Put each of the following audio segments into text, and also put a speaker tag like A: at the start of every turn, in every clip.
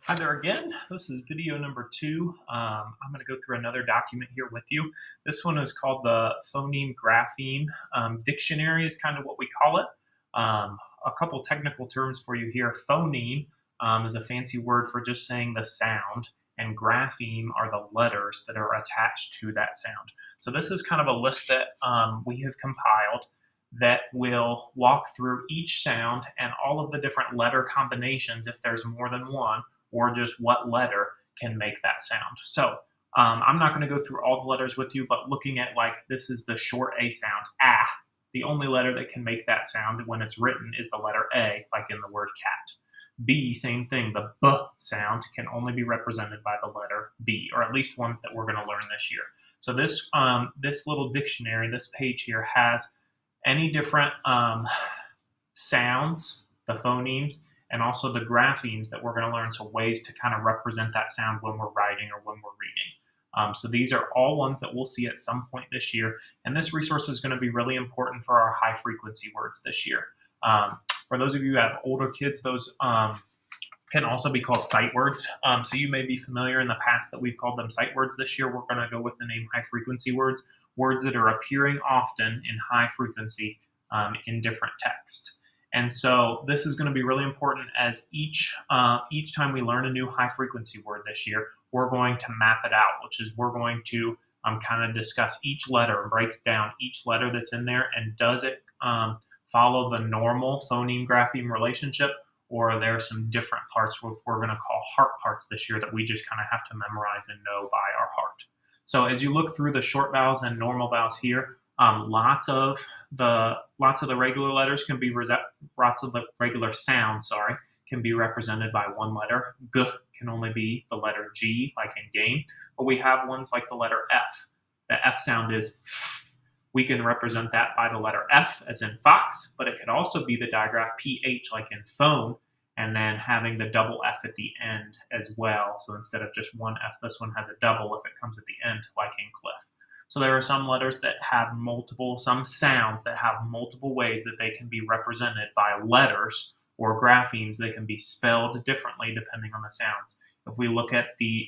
A: Hi there again. This is video number 2. I'm going to go through another document here with you. This one is called the Phoneme Grapheme Dictionary is kind of what we call it. A couple technical terms for you here. Phoneme is a fancy word for just saying the sound, and grapheme are the letters that are attached to that sound. So this is kind of a list that we have compiled that will walk through each sound and all of the different letter combinations if there's more than one, or just what letter can make that sound. So I'm not going to go through all the letters with you, but looking at like this is the short A sound, ah. The only letter that can make that sound when it's written is the letter A, like in the word cat. B, same thing, the B sound can only be represented by the letter B, or at least ones that we're going to learn this year. So this little dictionary, this page here has any different sounds, the phonemes, and also the graphemes that we're going to learn, so ways to kind of represent that sound when we're writing or when we're reading. So these are all ones that we'll see at some point this year, and this resource is going to be really important for our high frequency words this year. For those of you who have older kids, those can also be called sight words. So you may be familiar in the past that we've called them sight words. This year we're going to go with the name high frequency words, words that are appearing often in high frequency in different text. And so this is going to be really important, as each time we learn a new high frequency word this year, we're going to map it out, which is we're going to kind of discuss each letter, break down each letter that's in there, and does it follow the normal phoneme grapheme relationship, or are there some different parts we're going to call heart parts this year that we just kind of have to memorize and know by our heart. So as you look through the short vowels and normal vowels here, lots of the regular letters can be lots of the regular sounds, can be represented by one letter. G can only be the letter G, like in game. But we have ones like the letter F. The F sound is F. We can represent that by the letter F, as in fox, but it could also be the digraph PH, like in phone, and then having the double F at the end as well. So instead of just one F, this one has a double if it comes at the end, like in cliff. So there are some letters that have some sounds that have multiple ways that they can be represented by letters or graphemes. They can be spelled differently depending on the sounds. If we look at the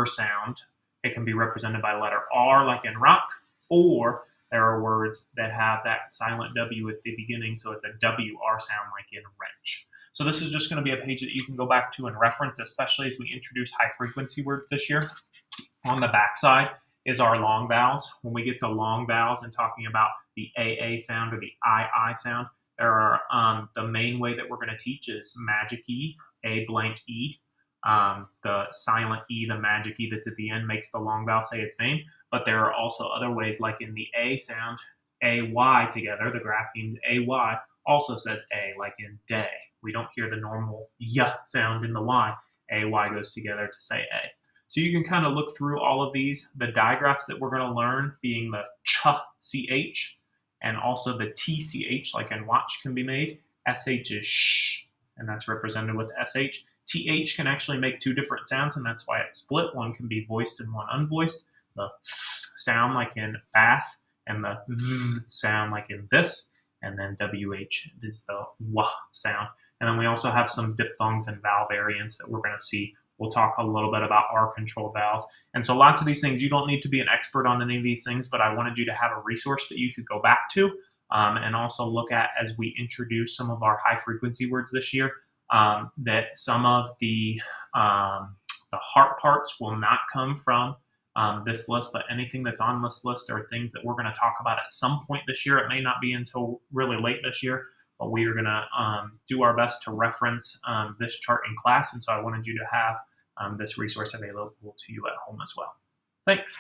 A: sound, it can be represented by letter R, like in rock, or there are words that have that silent W at the beginning, so it's a WR sound, like in wrench. So this is just going to be a page that you can go back to and reference, especially as we introduce high frequency words this year. On the back side is our long vowels. When we get to long vowels and talking about the AA sound or the II sound, there are the main way that we're going to teach is magic E, A blank E. The silent E, the magic E that's at the end, makes the long vowel say its name. But there are also other ways, like in the A sound, AY together, the grapheme AY also says A, like in day. We don't hear the normal Y sound in the Y. AY goes together to say A. So you can kind of look through all of these. The digraphs that we're going to learn being the CH, and also the TCH, like in watch, can be made. SH is sh, and that's represented with SH. TH can actually make two different sounds, and that's why it's split. One can be voiced and one unvoiced. The sound, like in bath, and the v sound, like in this. And then WH is the W sound. And then we also have some diphthongs and vowel variants that we're going to see. We'll talk a little bit about R-controlled vowels. And so lots of these things, you don't need to be an expert on any of these things, but I wanted you to have a resource that you could go back to and also look at as we introduce some of our high-frequency words this year, that some of the heart parts will not come from this list, but anything that's on this list are things that we're going to talk about at some point this year. It may not be until really late this year, but we are going to do our best to reference this chart in class, and so I wanted you to have this resource available to you at home as well. Thanks.